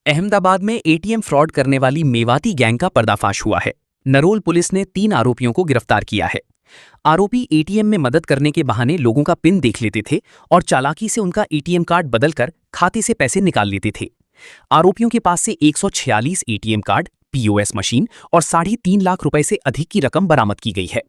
अहमदाबाद में ATM fraud करने वाली मेवाती गैंग का पर्दाफाश हुआ है। नरोल पुलिस ने 3 आरोपियों को गिरफ्तार किया है। आरोपी एटीएम में मदद करने के बहाने लोगों का पिन देख लेते थे और चालाकी से उनका एटीएम कार्ड बदलकर खाते से पैसे निकाल लेते थे। आरोपियों के पास से 146 एटीएम कार्ड, पीओएस मशीन और 3.5 लाख रुपए से अधिक की रकम बरामद की गई है।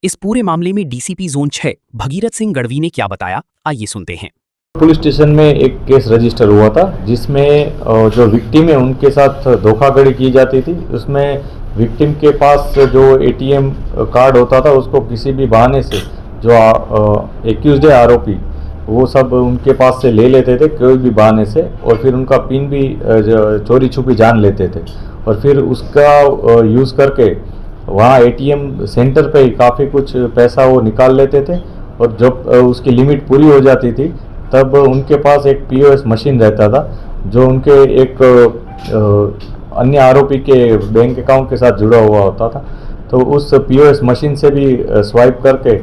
इस पूरे मामले में डीसीपी जोन 6 भगीरथ सिंह गढ़वी ने क्या बताया, आइए सुनते हैं। पुलिस स्टेशन में एक केस रजिस्टर हुआ था जिसमें जो विक्टिम है उनके साथ धोखाधड़ी की जाती थी। उसमें विक्टिम के पास जो एटीएम कार्ड होता था उसको किसी भी बहाने से जो एक्यूज्ड है आरोपी वो सब उनके पास से ले लेते थे कोई भी बहाने से, और फिर उनका पिन भी चोरी छुपी जान लेते थे और फिर उसका यूज़ करके वहाँ एटीएम सेंटर पे ही काफ़ी कुछ पैसा वो निकाल लेते थे। और जब उसकी लिमिट पूरी हो जाती थी तब उनके पास एक पीओएस मशीन रहता था जो उनके एक अन्य आरोपी के बैंक अकाउंट के साथ जुड़ा हुआ होता था। तो उस पीओएस मशीन से भी स्वाइप करके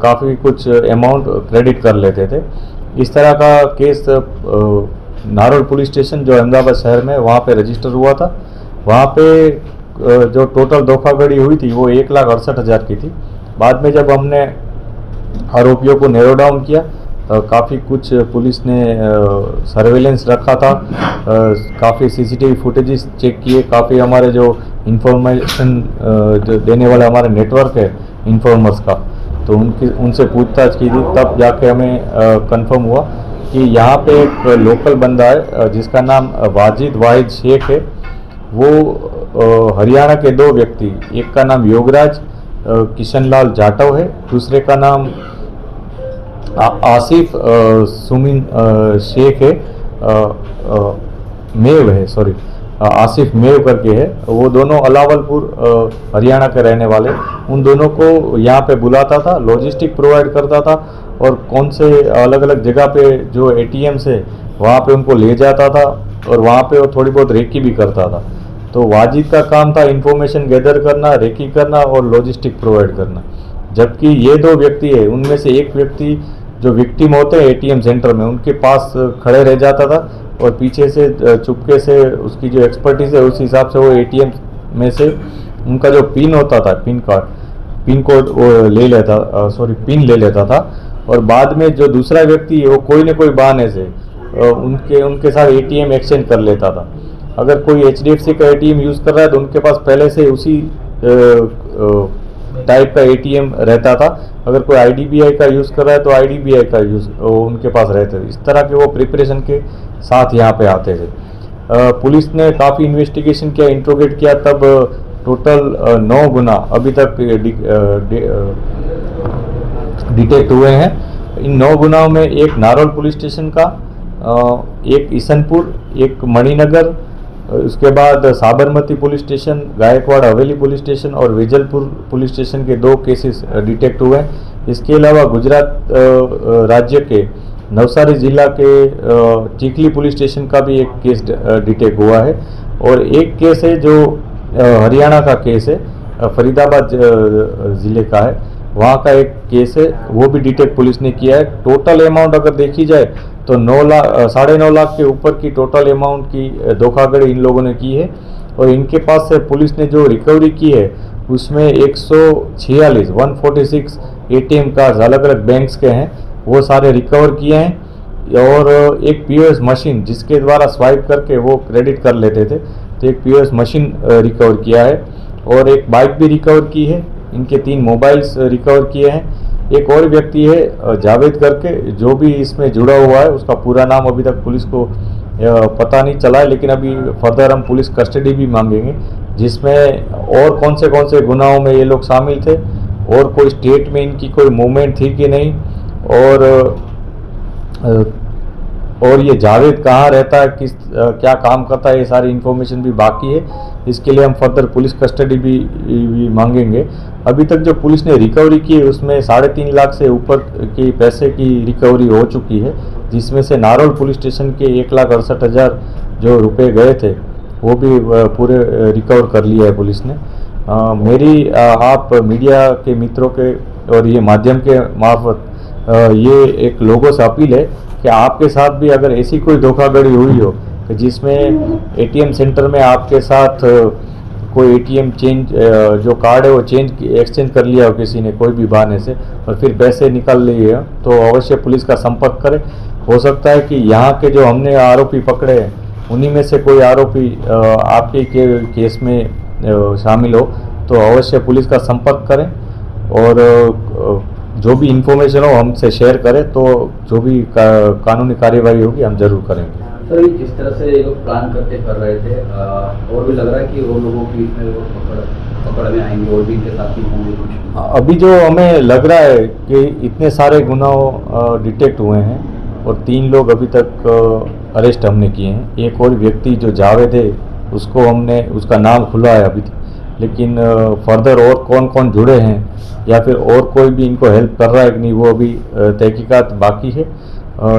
काफ़ी कुछ अमाउंट क्रेडिट कर लेते थे। इस तरह का केस नारोल पुलिस स्टेशन जो अहमदाबाद शहर में वहाँ पे रजिस्टर हुआ था। वहाँ पे जो टोटल धोखाधड़ी हुई थी वो 1,68,000 की थी। बाद में जब हमने आरोपियों को नैरो डाउन किया काफ़ी कुछ पुलिस ने सर्वेलेंस रखा था, काफ़ी सीसीटीवी फुटेजेस चेक किए, काफ़ी हमारे जो इंफॉर्मेशन देने वाले हमारे नेटवर्क है इन्फॉर्मर्स का, तो उनसे पूछताछ की थी। तब जाके हमें कंफर्म हुआ कि यहाँ पे एक लोकल बंदा है जिसका नाम वाहिद शेख है। वो हरियाणा के 2 व्यक्ति, एक का नाम योगराज किशनलाल जाटव है, दूसरे का नाम आसिफ सुमिन शेख है, मेव है, सॉरी आसिफ मेव करके है। वो दोनों अलावलपुर हरियाणा के रहने वाले। उन दोनों को यहाँ पे बुलाता था, लॉजिस्टिक प्रोवाइड करता था और कौन से अलग अलग जगह पे जो एटीएम है वहाँ पे उनको ले जाता था और वहाँ पे वो थोड़ी बहुत रेकी भी करता था। तो वाजिद का काम था इंफॉर्मेशन गैदर करना, रेकी करना और लॉजिस्टिक प्रोवाइड करना। जबकि ये 2 व्यक्ति है, उनमें से एक व्यक्ति जो विक्टिम होते हैं एटीएम सेंटर में उनके पास खड़े रह जाता था और पीछे से चुपके से उसकी जो एक्सपर्टीज है उस हिसाब से वो एटीएम में से उनका जो पिन होता था, पिन कोड वो ले लेता, पिन ले लेता था। और बाद में जो दूसरा व्यक्ति है वो कोई न कोई बहाने से उनके साथ एटीएम एक्सचेंज कर लेता था। अगर कोई एचडीएफसी का एटीएम यूज़ कर रहा है तो उनके पास पहले से उसी टाइप का एटीएम रहता था। अगर कोई आईडीबीआई का यूज़ कर रहा है तो आईडीबीआई का यूज़ उनके पास रहते थे। इस तरह के वो प्रिपरेशन के साथ यहाँ पे आते थे। पुलिस ने काफ़ी इन्वेस्टिगेशन किया, इंट्रोगेट किया, तब टोटल 9 गुना अभी तक डिटेक्ट हुए हैं। इन 9 गुनाओं में एक नारोल पुलिस स्टेशन का, एक ईसनपुर, एक मणिनगर, उसके बाद साबरमती पुलिस स्टेशन, गायकवाड़ हवेली पुलिस स्टेशन और वेजलपुर पुलिस स्टेशन के 2 केसेस डिटेक्ट हुए हैं। इसके अलावा गुजरात राज्य के नवसारी जिला के चिखली पुलिस स्टेशन का भी एक केस डिटेक्ट हुआ है और एक केस है जो हरियाणा का केस है, फरीदाबाद ज़िले का है, वहाँ का एक केस है, वो भी डिटेक्ट पुलिस ने किया है। टोटल अमाउंट अगर देखी जाए तो 9.5 लाख के ऊपर की टोटल अमाउंट की धोखाधड़ी इन लोगों ने की है। और इनके पास से पुलिस ने जो रिकवरी की है उसमें 146 एटीएम कार्ड्स अलग अलग बैंक्स के हैं वो सारे रिकवर किए हैं। और एक पीओएस मशीन जिसके द्वारा स्वाइप करके वो क्रेडिट कर लेते थे, तो एक पीओएस मशीन रिकवर किया है और एक बाइक भी रिकवर की है। इनके 3 मोबाइल्स रिकवर किए हैं। एक और व्यक्ति है जावेद करके जो भी इसमें जुड़ा हुआ है, उसका पूरा नाम अभी तक पुलिस को पता नहीं चला है, लेकिन अभी फर्दर हम पुलिस कस्टडी भी मांगेंगे जिसमें और कौन से गुनाहों में ये लोग शामिल थे और कोई स्टेट में इनकी कोई मूवमेंट थी कि नहीं, और ये जावेद कहाँ रहता है, क्या काम करता है, ये सारी इन्फॉर्मेशन भी बाकी है। इसके लिए हम फर्दर पुलिस कस्टडी भी मांगेंगे। अभी तक जो पुलिस ने रिकवरी की है उसमें 3.5 लाख से ऊपर की पैसे की रिकवरी हो चुकी है, जिसमें से नारोल पुलिस स्टेशन के 1,68,000 जो रुपए गए थे वो भी पूरे रिकवर कर लिया है पुलिस ने। मेरी आप मीडिया के मित्रों के और ये माध्यम के मार्फत ये एक लोगों से अपील है कि आपके साथ भी अगर ऐसी कोई धोखाधड़ी हुई हो, जिसमें एटीएम सेंटर में आपके साथ कोई एटीएम चेंज जो कार्ड है वो एक्सचेंज कर लिया हो किसी ने कोई भी बहाने से और फिर पैसे निकाल लिए हो, तो अवश्य पुलिस का संपर्क करें। हो सकता है कि यहाँ के जो हमने आरोपी पकड़े हैं उन्हीं में से कोई आरोपी आपके केस में शामिल हो, तो अवश्य पुलिस का संपर्क करें और जो भी इंफॉर्मेशन हो हमसे शेयर करें, तो जो भी कानूनी कार्यवाही होगी हम जरूर करेंगे। सर, ये जिस तरह से ये लोग प्लान करके कर रहे थे, और भी लग रहा है कि और लोगों की इसमें वो पकड़ में आएंगे और भी इनके साथ ही होंगे कुछ। अभी जो हमें लग रहा है कि इतने सारे गुनाह डिटेक्ट हुए हैं और 3 लोग अभी तक अरेस्ट हमने किए हैं। एक और व्यक्ति जो जावेद है उसको हमने उसका नाम खुला है अभी, लेकिन फर्दर और कौन कौन जुड़े हैं या फिर और कोई भी इनको हेल्प कर रहा है कि नहीं वो अभी तहकीकात बाकी है।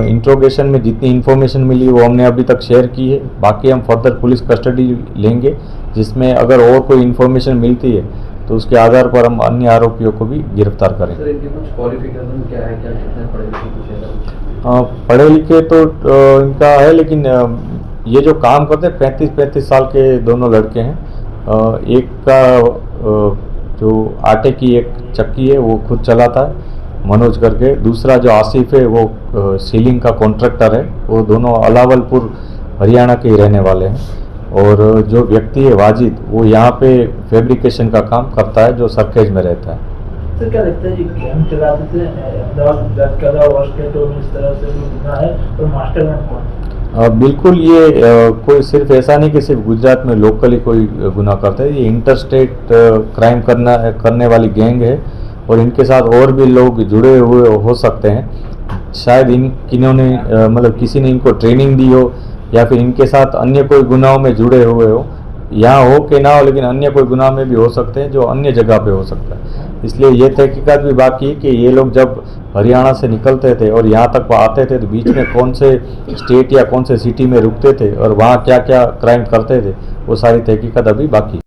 इंट्रोगेशन में जितनी इन्फॉर्मेशन मिली वो हमने अभी तक शेयर की है, बाकी हम फर्दर पुलिस कस्टडी लेंगे, जिसमें अगर और कोई इन्फॉर्मेशन मिलती है तो उसके आधार पर हम अन्य आरोपियों को भी गिरफ्तार करेंगे। सर, इनके कुछ क्वालिफिकेशन क्या है, क्या कितने पढ़े लिखे कुछ ऐसा? पढ़े लिखे तो इनका है, लेकिन ये जो काम करते हैं 35-35 साल के दोनों लड़के हैं। एक का जो आटे की एक चक्की है वो खुद चलाता है मनोज करके, दूसरा जो आसिफ है वो सीलिंग का कॉन्ट्रैक्टर है। वो दोनों अलावलपुर हरियाणा के ही रहने वाले हैं। और जो व्यक्ति है वाजिद वो यहाँ पे फैब्रिकेशन का काम करता है, जो सरखेज में रहता है। सर, क्या लगता है जी गेम चलाते थे अहमदाबाद गुजरात के अलावा स्टेट में इस तरह से जो गुना है तो मास्टरमाइंड कौन? बिल्कुल ये कोई सिर्फ ऐसा नहीं कि सिर्फ गुजरात में लोकली कोई गुनाह करता है, ये इंटर स्टेट क्राइम करने वाली गैंग है और इनके साथ और भी लोग जुड़े हुए हो सकते हैं। शायद इन्होंने मतलब किसी ने इनको ट्रेनिंग दी हो या फिर इनके साथ अन्य कोई गुनाहों में जुड़े हुए हो, यहाँ हो कि ना हो, लेकिन अन्य कोई गुनाह में भी हो सकते हैं जो अन्य जगह पे हो सकता है। इसलिए ये तहकीकात भी बाकी है कि ये लोग जब हरियाणा से निकलते थे और यहाँ तक आते थे तो बीच में कौन से स्टेट या कौन से सिटी में रुकते थे और वहाँ क्या क्या क्राइम करते थे, वो सारी तहकीकात अभी बाकी है।